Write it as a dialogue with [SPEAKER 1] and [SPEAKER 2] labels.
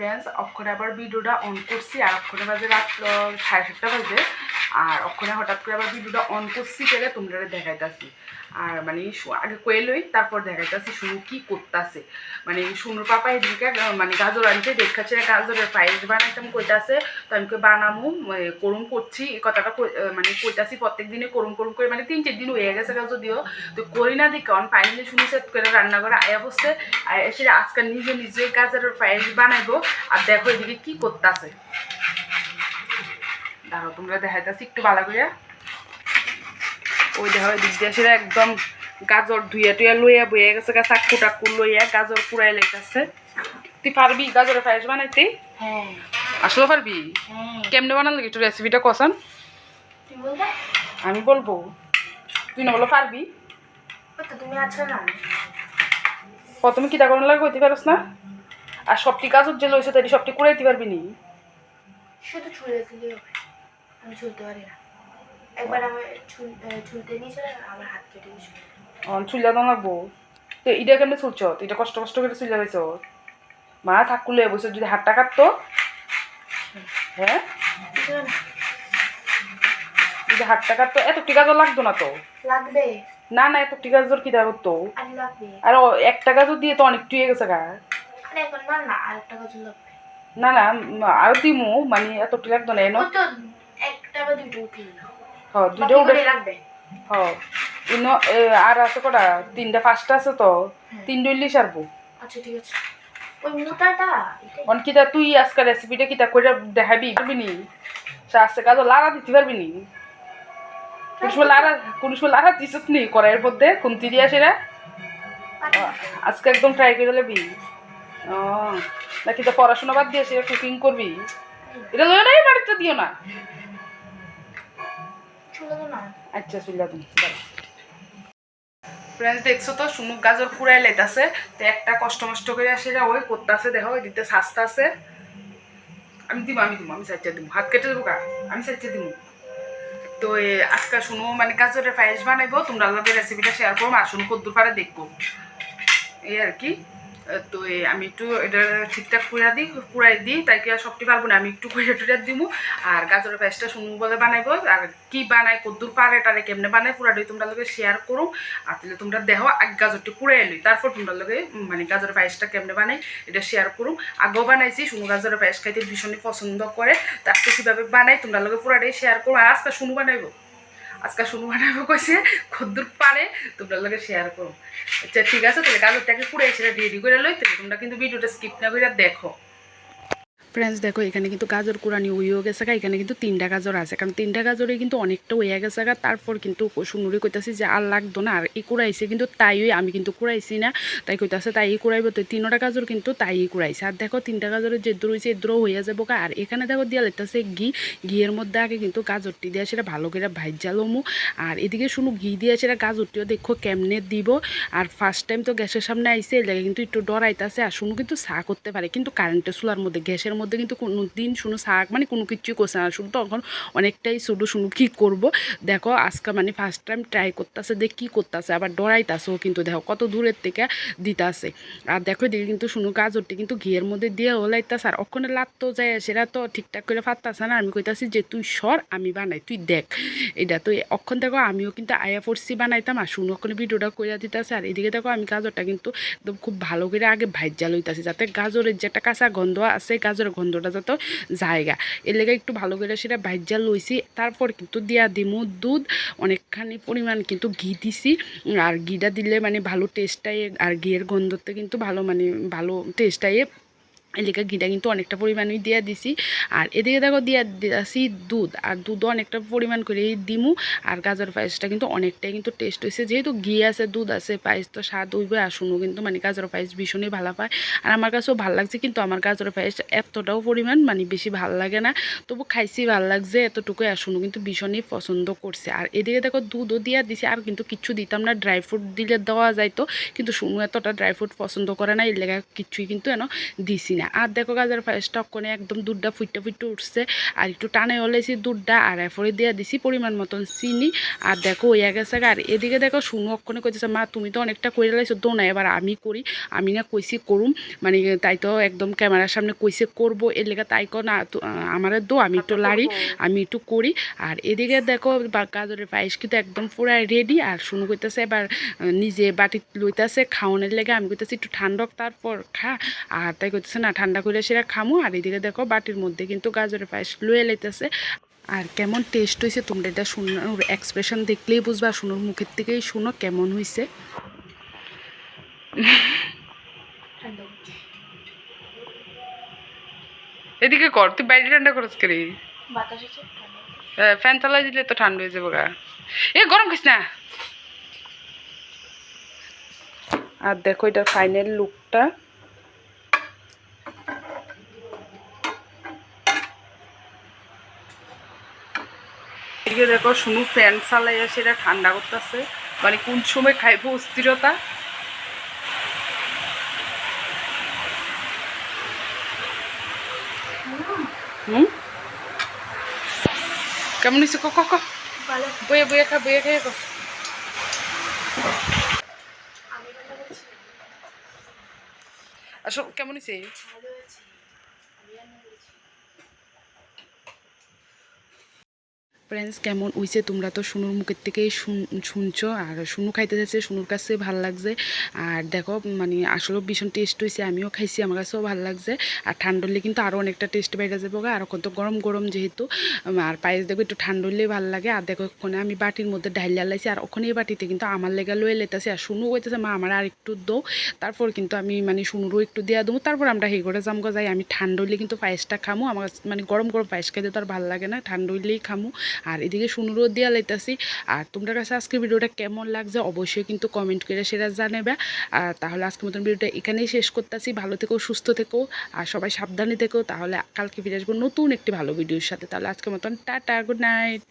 [SPEAKER 1] Friends অক্ষরে আবার ভিডিওটা অন করছি আর অক্ষরে বাজে রাত 7:30 বাজে আর অক্ষরে হঠাৎ করে আবার ভিডিওটা অন করছি পেলে তোমরা দেখাইতেছি আর মানে আগে কয়ে লই তারপর দেখাইতেছি শুনু কি করতেছে মানে শুনুর পাপা এদিকে মানে গাজর আনতে দেখাচ্ছে গাজরের পায়েস বানাইতাম কইতাছে তো আমি বানামু করুম করছি এই কথাটা মানে কইতাছি প্রত্যেক দিনে করুম করে মানে 3-4 দিন হয়ে গেছে যদিও তো করি না দেখে অন পাইলে শুনি সেট করে রান্না করে আয়া বসছে আর এসে আজকাল নিজে গাজরের পায়েস বানাইবো আর দেখো এদিকে কি করতেছে দাঁড়াও তোমরা দেখাইতেছি একটু ভালো করে ওই দেখো এদিক দিয়ে সেটা একদম গাজর ধুইয়া টুইয়া লইয়া বইয়া গেছে চাকু টাকু লইয়া গাজর পুরাই লেগেছে তুই পারবি গাজরের পায়েস বানাইতে?
[SPEAKER 2] হ্যাঁ
[SPEAKER 1] আসলে পারবি? কেমনে বানান লাগে একটু রেসিপিটা কসান আমি বলবো তুই না বলো পারবি
[SPEAKER 2] তুমি আছো না
[SPEAKER 1] প্রথমে কিটা করানো লাগে কইতে পারস না আর সবটি গাজর যে লইছে তাই সবটি কুড়াইতে পারবি নি
[SPEAKER 2] শুধু ছুলে দিলে হবে আমি ছুলতে পারি না একবার আমি ছুলতে নিয়েছিল আমার হাত কেটে গেছিল
[SPEAKER 1] চুলা তো লাগবো তো এটা কেমনে চুলছ এটা কষ্ট করে চুলা গেছ মা থাকুলে বসে যদি হাতটা কাটতো হ্যাঁ যদি হাতটা কাটতো এতটি গাজর লাগতো না তো
[SPEAKER 2] লাগবে
[SPEAKER 1] না এতটি গাজর কি দা করতো আর একটা গাজর দিয়ে তো অনেক টুয়ে গেছে গা না আরো দিমু মানে এতটি লাগতো না এনো দুটো উঠে
[SPEAKER 2] লাগবে
[SPEAKER 1] ইনো আর আছে কটা 3টা 5টা আছে তো 3 ডইলি সারবো
[SPEAKER 2] আচ্ছা ঠিক আছে ওই মোটাটা
[SPEAKER 1] অন কিটা তুই আজকে রেসিপিটা কিটা কইরা দেখাবি পারবি নি সাসে কাজও লাড়া দিতে পারবি নি কোন সময় লাড়া দিছত নি কড়াইয়ের মধ্যে খুন্তি দিয়া সেরা আজকে একদম ট্রাই করে লবি ও নাকি তো পড়াশোনা বাদ দিয়ে সেটা কুকিং করবি এটা লয় নাই বাড়িতে দিও না আচ্ছা চুলা তুমি ফ্রেন্ডস দেখছো তো শুনুক গাজর পুরাই লাইতাছে তো একটা কষ্ট করে সেটা ওই করতেছে দেখো ওই দিতে সাস্তা আছে আমি দিব আমি সাইচা দিব হাত কেটে দেবো আমি সাইচা দিব তো আজকে শুনো মানে গাজরের পায়েস বানাইবো তোমরা লোকের রেসিপিটা শেয়ার করবো আর শুনো কদ্দুর পারে দেখবো এই আর কি তো আমি একটু এটা ঠিকঠাক পুরাই দিই তাই কি আর সবটি পারবো না আমি একটু টুইরা দিব আর গাজরের পায়েসটা শুনু বলে বানাইবো আর কি বানাই কদ্দুর পারে টারে কেমনে বানাই পুরাটাই তোমরা লোকে শেয়ার করো আর তাহলে তোমরা দেখো আগ গাজরটি পুরাই এলি তারপর তোমরা লোকে মানে গাজরের পায়েসটা কেমনে বানাই এটা শেয়ার করো আগেও বানাইছি শুনু গাজরের পায়েস খাইতে ভীষণই পছন্দ করে তারপর কীভাবে বানাই তোমরা লোকে পুরাটাই শেয়ার করো আর আজকে শুনু বানাইবো আজকে শুনু বানাবো কইছে কদ্দুর পারে তোমরা লোকে শেয়ার করো আচ্ছা ঠিক আছে তাহলে গাজরটাকে পুরো সেটা রেডি করে লই তাহলে তোমরা কিন্তু ভিডিওটা স্কিপ না করে দেখো ফ্রেন্ডস দেখো এখানে কিন্তু গাজর কুড়ানি হইও গেছে গা এখানে কিন্তু 3টা গাজর আছে কারণ 3টা গাজরে কিন্তু অনেকটা হইয়া গেছে গা তারপর কিন্তু শুনুরি কইতাছি যে আর লাগতো না আর এই কুড়াইছে কিন্তু তাই আমি কিন্তু কুড়াইছি না তাই কইতাছে তাই কুড়াইব তো 3টা গাজর কিন্তু তাই কুড়াইছে আর দেখো 3টা গাজরের যে রয়েছে এদ্রো হইয়া যাবো গা আর এখানে দেখো দিয়া লাগতেছে ঘিয়ের মধ্যে আগে কিন্তু গাজরটি দিয়ে সেটা ভালো করে ভাইজা লমু আর এদিকে শুনু ঘি দিয়ে সেটা গাজরটিও দেখো কেমনে দিব আর ফার্স্ট টাইম তো গ্যাসের সামনে আইসে এই জায়গায় কিন্তু একটু ডরাইতেছে আর শুনু কিন্তু চা করতে পারে কিন্তু কারেন্টের চুলার মধ্যে গ্যাসের মধ্যে কিন্তু কোনো দিন শুনু শাক মানে কোনো কিছুই করছে না শুনু তখন অনেকটাই শুনু কী করবো দেখো আজকে মানে ফার্স্ট টাইম ট্রাই করতেছে দেখ কী করতেছে আবার ডরাইতেছেও কিন্তু দেখো কত দূরের থেকে দিতেছে আর দেখো দিকে কিন্তু শুনু গাজরটি কিন্তু ঘিয়ের মধ্যে দিয়ে ওলাইতেছে আর ওখানে লাগতো যায় সেটা তো ঠিকঠাক করে ফাটতেছে না আমি কইতাছি যে তুই সর আমি বানাই তুই দেখ এটা তো অক্ষণ দেখো আমিও কিন্তু আয়া ফোর্সি বানাইতাম আর শুনু ওখানে ভিডিওটা কইরা দিতেছে আর এদিকে দেখো আমি গাজরটা কিন্তু একদম খুব ভালো করে আগে ভাইজা লইতেছি যাতে গাজরের যে একটা কাঁচা গন্ধ আছে গাজরের গন্ধটা যত জায়গা এর লেগে একটু ভালো করে সেটা ভাইজা লইছি তারপর কিন্তু দিয়া দিমু দুধ অনেকখানি পরিমাণ কিন্তু ঘি দিছি আর ঘিটা দিলে মানে ভালো টেস্টটাই আর ঘিয়ের গন্ধতে কিন্তু ভালো মানে ভালো টেস্টটাই এলাকা ঘিটা কিন্তু অনেকটা পরিমাণই দিয়ে দিছি আর এদিকে দেখো দিয়ে দিয়েছি দুধ আর দুধও অনেকটা পরিমাণ করে দিমু আর গাজর পায়েসটা কিন্তু অনেকটাই কিন্তু টেস্ট হয়েছে যেহেতু ঘি আছে দুধ আছে পায়েস তো স্বাদ হইবে আর শুনো কিন্তু মানে গাজর পায়েস ভীষণই ভালো পায় আর আমার কাছেও ভালো লাগছে কিন্তু আমার গাজর পায়েস এতটাও পরিমাণ মানে বেশি ভালো লাগে না তবু খাইছি ভালো লাগছে এতটুকুই আর শুনো কিন্তু ভীষণই পছন্দ করছে আর এদিকে দেখো দুধও দিয়ে দিছি আর কিন্তু কিচ্ছু দিতাম না ড্রাই ফ্রুট দিলে দেওয়া যাইতো কিন্তু শুনো এতটা ড্রাই ফ্রুট পছন্দ করে না এর লেগে কিচ্ছুই কিন্তু দিছি না না। আর দেখো গাজর পায়েসটা ওখানে একদম দুধটা ফুটে উঠছে আর একটু টানে হলেছি দুধটা আর এরপরে দিয়ে দিছি পরিমাণ মতন চিনি। আর দেখো হইয়া গেছে। আর এদিকে দেখো শুনু ওখানে কইতেছে মা তুমি তো অনেকটা করে লাইছো দো না এবার আমি করি। আমি না কইছি করুম মানে তাই তো একদম ক্যামেরার সামনে কইছে করবো এর লেগে তাই কো না আমার দো আমি একটু লাড়ি আমি একটু করি। আর এদিকে দেখো গাজরের পায়েস কিন্তু একদম পুরো রেডি। আর শুনু কইতেছে এবার নিজে বাটি লইতেছে খাওয়ানোর লেগে। আমি কইতেছি একটু ঠান্ডা তারপর খা। আর তাই কইতেছে না ঠান্ডা করে সেটা খামো। আর এদিকে দেখো বাটির মধ্যে কিন্তু গাজরের পায়েস লয়ে লাইতেছে। আর কেমন টেস্ট হয়েছে তোমরা এটা শুনোর এক্সপ্রেশন দেখলেই বুঝবা, শুনোর মুখের থেকেই শুনো কেমন হয়েছে।
[SPEAKER 2] ঠান্ডা হচ্ছে।
[SPEAKER 1] এদিকে কর তুই বাইরে ঠান্ডা করছ কে রে?
[SPEAKER 2] বাতাস আছে ঠান্ডা হচ্ছে।
[SPEAKER 1] ফ্যান চালাই দিলে তো ঠান্ডা হয়ে যাবো গা। এ গরম খাস না। আর দেখো এটার ফাইনাল লুকটা। এদিকে দেখো শুনু ফ্যান চালাইয়া সেটা ঠান্ডা করতেছে মানে কোন সময় খাইবো অস্থিরতা। হুম কেমন হয়েছে ক ক
[SPEAKER 2] ভালো।
[SPEAKER 1] বইয়ে বইয়ে খা বইয়ে খাইয়ে কো।
[SPEAKER 2] আমি রান্না করছি।
[SPEAKER 1] আসল কেমন হয়েছে?
[SPEAKER 2] ভালো হয়েছে। আমি রান্না করেছি।
[SPEAKER 1] ফ্রেন্ডস কেমন হইছে তোমরা তো শুনুর মুখের থেকেই শুনছো। আর শুনু খাইতে যাচ্ছে শুনুর কাছে ভাল লাগছে। আর দেখো মানে আসলে ভীষণ টেস্ট হয়েছে, আমিও খাইছি আমার কাছেও ভালো লাগছে। আর ঠান্ডা হলে কিন্তু আরও অনেকটা টেস্ট বেড়ে যাবো গা। আর কত গরম গরম যেহেতু আর পায়েস দেখো একটু ঠান্ডা হলেই ভালো লাগে। আর দেখো ওখানে আমি বাটির মধ্যে ঢাইলা লাইছি আর ওখানে এই বাটিতে কিন্তু আমার লেগে লয়ে লেতেছি। আর শুনু কইতেছে মা আমার আর একটু দো। তারপর কিন্তু আমি মানে শুনুরও একটু দেওয়া দেবো। তারপর আমরা হে করে জামগো যাই। আমি ঠান্ডা হইলে কিন্তু পায়েসটা খামো, আমার মানে গরম গরম পায়েস খাইতে তো আর ভালো লাগে না, ঠান্ডা হইলেই খামো। আর এদিকে শুনুরও দিয়া লাইতাছি। আর তোমরা কাছে আজকের ভিডিওটা কেমন লাগছে অবশ্যই কিন্তু কমেন্ট করে সেটা জানাবে। আর তাহলে আজকের মতন ভিডিওটা এখানেই শেষ করতেছি। ভালো থেকো, সুস্থ থেকো আর সবাই সাবধানে থেকো। তাহলে কালকে ফিরে আসবো নতুন একটি ভালো ভিডিওর সাথে। তাহলে আজকের মতন টাটা, গুড নাইট।